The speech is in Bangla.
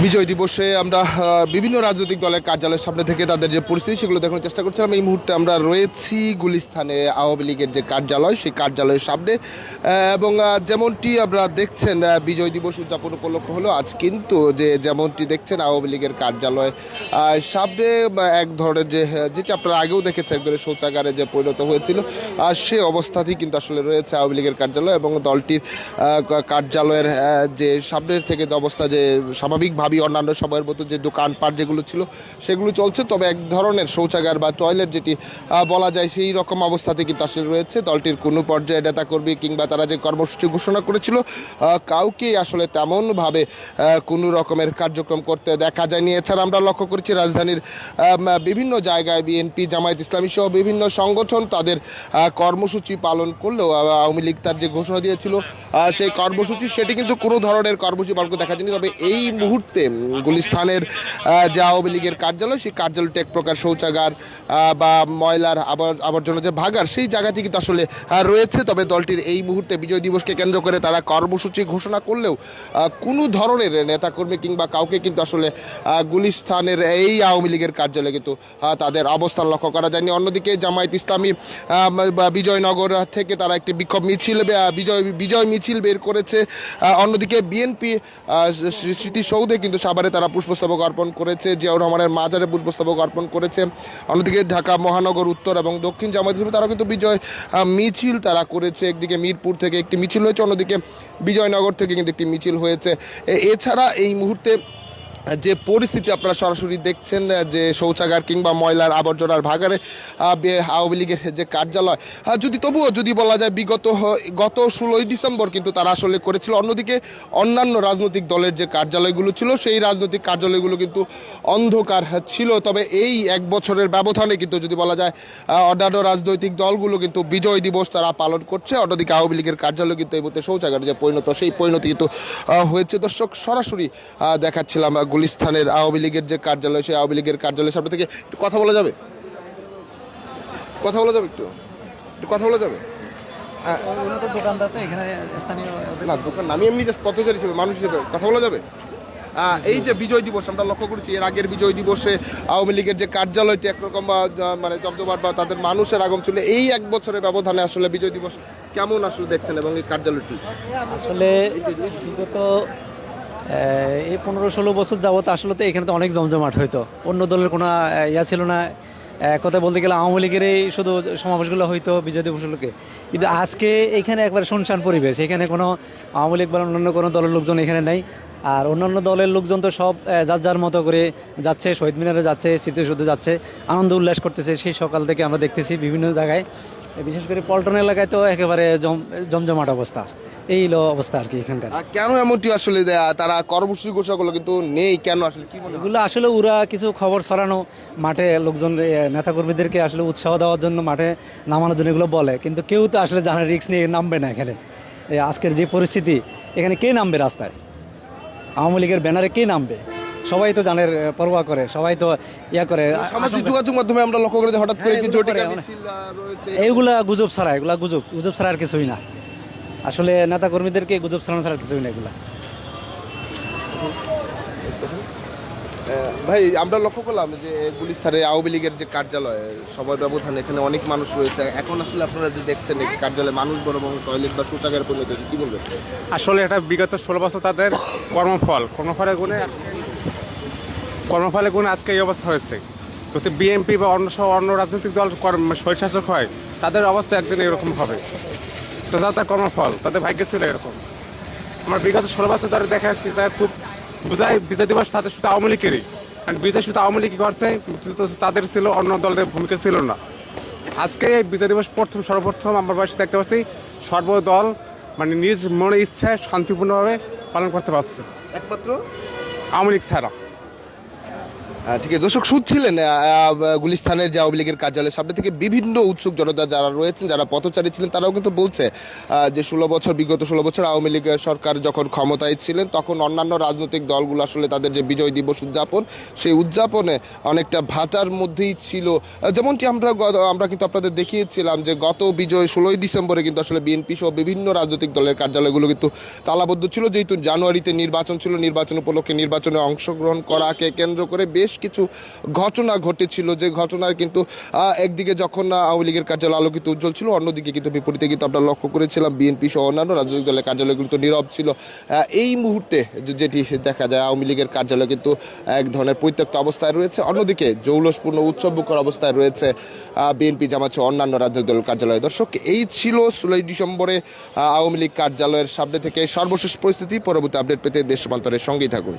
বিজয় দিবসে আমরা বিভিন্ন রাজনৈতিক দলের কার্যালয়ের সামনে থেকে তাদের যে পরিস্থিতি সেগুলো দেখানোর চেষ্টা করছিলাম। এই মুহূর্তে আমরা রয়েছি গুলিস্তানে আওয়ামী লীগের যে কার্যালয় সেই কার্যালয়ের সামনে এবং যেমনটি আপনারা দেখছেন বিজয় দিবস উদযাপন উপলক্ষ হলো আজ, কিন্তু যেমনটি দেখছেন আওয়ামী লীগের কার্যালয় সামনে এক ধরনের যেটি আপনারা আগেও দেখেছেন এক ধরনের শৌচাগারে যে পরিণত হয়েছিল সে অবস্থাতেই কিন্তু আসলে রয়েছে আওয়ামী লীগের কার্যালয় এবং দলটির কার্যালয়ের যে সামনের থেকে যে অবস্থা, যে স্বাভাবিকভাবেই অন্যান্য সময়ের মতো যে দোকানপাট যেগুলো ছিল সেগুলো চলছে, তবে এক ধরনের শৌচাগার বা টয়লেট যেটি বলা যায় সেই রকম অবস্থাতে কিন্তু আসলে রয়েছে। দলটির কোনো পর্যায়ে নেতাকর্মী কিংবা তারা যে কর্মসূচি ঘোষণা করেছিল কাউকেই আসলে তেমনভাবে কোনো রকমের কার্যক্রম করতে দেখা যায়নি। এছাড়া আমরা লক্ষ্য করেছি রাজধানীর বিভিন্ন জায়গায় বিএনপি, জামায়াত ইসলামী সহ বিভিন্ন সংগঠন তাদের কর্মসূচি পালন করলেও আওয়ামী লীগ তার যে ঘোষণা দিয়েছিল সেই কর্মসূচি সেটি কিন্তু কোনো ধরনের কর্মসূচি পালন দেখা যায়নি। তবে এই মুহূর্তে গুলিস্তানের যে আওয়ামী লীগের কার্যালয় সেই কার্যালয়টি এক প্রকার শৌচাগার বা ময়লার আবর্জনা যে ভাগার সেই জায়গাটি কিন্তু আসলে রয়েছে। তবে দলটির এই মুহূর্তে বিজয় দিবসকে কেন্দ্র করে তারা কর্মসূচি ঘোষণা করলেও কোনো ধরনের নেতাকর্মী কিংবা কাউকে কিন্তু আসলে গুলিস্তানের এই আওয়ামী লীগের কার্যালয়ে কিন্তু তাদের অবস্থান লক্ষ্য করা যায়নি। অন্যদিকে জামায়াত ইসলামী বিজয়নগর থেকে তারা একটি বিক্ষোভ মিছিল বিজয় মিছিল বের করেছে। অন্যদিকে বিএনপি স্মৃতিসৌধে কিন্তু সাভারে তারা পুষ্পস্তবক অর্পণ করেছে, জিয়াউর রহমানের মাজারে পুষ্পস্তবক অর্পণ করেছে। অন্যদিকে ঢাকা মহানগর উত্তর এবং দক্ষিণ জামায়াত ইসলামী তারা কিন্তু বিজয় মিছিল তারা করেছে। একদিকে মিরপুর থেকে একটি মিছিল হয়েছে, অন্যদিকে বিজয়নগর থেকে কিন্তু একটি মিছিল হয়েছে। এছাড়া এই মুহূর্তে যে পরিস্থিতি আপনারা সরাসরি দেখছেন, যে শৌচাগার কিংবা ময়লার আবর্জনার ভাগারে আওয়ামী লীগের যে কার্যালয়, যদি বলা যায় গত 16ই ডিসেম্বর কিন্তু তারা আসলে করেছিল। অন্যদিকে অন্যান্য রাজনৈতিক দলের যে কার্যালয়গুলো ছিল সেই রাজনৈতিক কার্যালয়গুলো কিন্তু অন্ধকার ছিল। তবে এই এক বছরের ব্যবধানে কিন্তু যদি বলা যায় অন্যান্য রাজনৈতিক দলগুলো কিন্তু বিজয় দিবস তারা পালন করছে। অন্যদিকে আওয়ামী লীগের কার্যালয় কিন্তু এই মুহূর্তে শৌচাগারে যে সেই পরিণতি কিন্তু হয়েছে। দর্শক সরাসরি দেখাচ্ছিলাম গুলিস্তানের আওয়ামী লীগের যে কার্যালয় সেই আওয়ামী লীগের কার্যালয়ের সামনে থেকে একটু কথা বলা যাবে না দোকান, আমি এমনি জাস্ট পথচারী হিসেবে মানুষ হিসেবে কথা বলা যাবে। এই যে বিজয় দিবস আমরা লক্ষ্য করেছি, এর আগের বিজয় দিবসে আওয়ামী লীগের যে কার্যালয়টি একরকম মানে জমজমাট বা তাদের মানুষের আগম ছিল, এই এক বছরের ব্যবধানে আসলে বিজয় দিবস কেমন আসলে দেখছেন এবং এই কার্যালয়টি আসলে বিগত এই 15-16 বছর যাবত আসলে তো এখানে তো অনেক জমজমাট হইতো, অন্য দলের কোনো ইয়া ছিল না। কথা বলতে গেলে আওয়ামী লিগেরই শুধু সমাবেশগুলো হইতো বিজয় দিবসগুলোকে, কিন্তু আজকে এখানে একবার শুনশান পরিবেশ। এখানে কোনো আওয়ামী লীগ বা অন্যান্য কোনো দলের লোকজন এখানে নেই। আর অন্যান্য দলের লোকজন তো সব যার যার মতো করে যাচ্ছে, শহীদ মিনারে যাচ্ছে, স্মৃতিসৌধে যাচ্ছে, আনন্দ উল্লাস করতেছে। সেই সকাল থেকে আমরা দেখতেছি বিভিন্ন জায়গায়, বিশেষ করে পল্টন এলাকায় তো একেবারে জমজমাট অবস্থা। এই অবস্থা আর কি এখানকার। কেন এমনটি আসলে তারা কর্মসূচি ঘোষণা করলো কিন্তু নেই কেন আসলে কি মনে হয়? এগুলো আসলে ওরা কিছু খবর ছড়ানো, মাঠে লোকজন নেতাকর্মীদেরকে আসলে উৎসাহ দেওয়ার জন্য মাঠে নামানোর জন্য এগুলো বলে, কিন্তু কেউ তো আসলে জানে রিস্ক নিয়ে নামবে না। এখানে আজকের যে পরিস্থিতি, এখানে কে নামবে রাস্তায়? আওয়ামী লীগের ব্যানারে কে নামবে? সবাই তো জানের পরোয়া করে, সবাই তো ইয়া করে। সামাজিক যোগাযোগ মাধ্যমে আমরা লক্ষ্য করে হঠাৎ করে এইগুলা গুজব ছাড়া, এগুলা গুজব ছাড়া আর কিছুই না। আসলে নেতা কর্মীদেরকে গুজব ছাড়ানো ছাড়া কিছুই না এগুলা। ভাই আমরা লক্ষ্য করলাম যে গুলিস্তানে আওয়ামী লীগের যে কার্যালয় সময় ব্যবধানে এখানে অনেক মানুষ রয়েছে। এখন আসলে আপনারা যে দেখছেন এই কার্যালয়ে মানুষ বড় বড় টয়লেট বা শৌচাগার পরিণত হয়েছে, কি বলবেন? আসলে এটা বিগত 16 বছর তাদের কর্মফলে গুণে আজকে এই অবস্থা হয়েছে। যদি বিএনপি বা অন্য রাজনৈতিক দল স্বৈরশাসক হয়, তাদের অবস্থা একদিন এরকম হবে। তো তার কর্মফল, তাদের ভাগ্য ছিল এরকম। আমার বিগত 16 বছর ধরে দেখা আসছে খুব বোঝায় বিজয় দিবস তাদের শুধু আওয়ামী লীগেরই, বিজয় শুধু আওয়ামী লীগই করছে, তাদের ছিল, অন্য দলের ভূমিকা ছিল না। আজকে এই বিজয় দিবস সর্বপ্রথম আমার বয়সে দেখতে পাচ্ছি সর্বদল মানে নিজ মনে ইচ্ছায় শান্তিপূর্ণভাবে পালন করতে পারছে, একমাত্র আওয়ামী লীগ ছাড়া। ঠিক আছে দর্শক শুনছিলেন গুলিস্তানের যে আওয়ামী লীগের কার্যালয়ের সামনে থেকে বিভিন্ন উৎসুক জনতা যারা রয়েছেন, যারা পথচারী ছিলেন, তারাও কিন্তু বলছে যে বিগত 16 বছর আওয়ামী লীগের সরকার যখন ক্ষমতায় ছিলেন তখন অন্যান্য রাজনৈতিক দলগুলো আসলে তাদের যে বিজয় দিবস উদযাপন, সেই উদযাপনে অনেকটা ভাটার মধ্যেই ছিল। যেমনটি আমরা কিন্তু আপনাদের দেখিয়েছিলাম যে গত বিজয় 16ই ডিসেম্বরে কিন্তু আসলে বিএনপি সহ বিভিন্ন রাজনৈতিক দলের কার্যালয়গুলো কিন্তু তালাবদ্ধ ছিল, যেহেতু জানুয়ারিতে নির্বাচন ছিল। নির্বাচন উপলক্ষে নির্বাচনে অংশগ্রহণ করাকে কেন্দ্র করে বেশ কিছু ঘটনা ঘটেছিল, যে ঘটনার কিন্তু একদিকে যখন আওয়ামী লীগের কার্যালয় আলোকিত উজ্জ্বল ছিল, অন্যদিকে কিন্তু বিপরীতে কিন্তু আমরা লক্ষ্য করেছিলাম বিএনপি সহ অন্যান্য রাজনৈতিক দলের কার্যালয়গুলো তো নীরব ছিল। এই মুহূর্তে যেটি দেখা যায় আওয়ামী লীগের কার্যালয় কিন্তু এক ধরনের পরিত্যক্ত অবস্থায় রয়েছে, অন্যদিকে জৌলসপূর্ণ উৎসবমুখর অবস্থায় রয়েছে বিএনপি জামাত সহ অন্যান্য রাজনৈতিক দলের কার্যালয়। দর্শক, এই ছিল 16ই ডিসেম্বরে আওয়ামী লীগ কার্যালয়ের সামনে থেকে সর্বশেষ পরিস্থিতি। পরবর্তী আপডেট পেতে দেশ সমান্তরের সঙ্গেই থাকুন।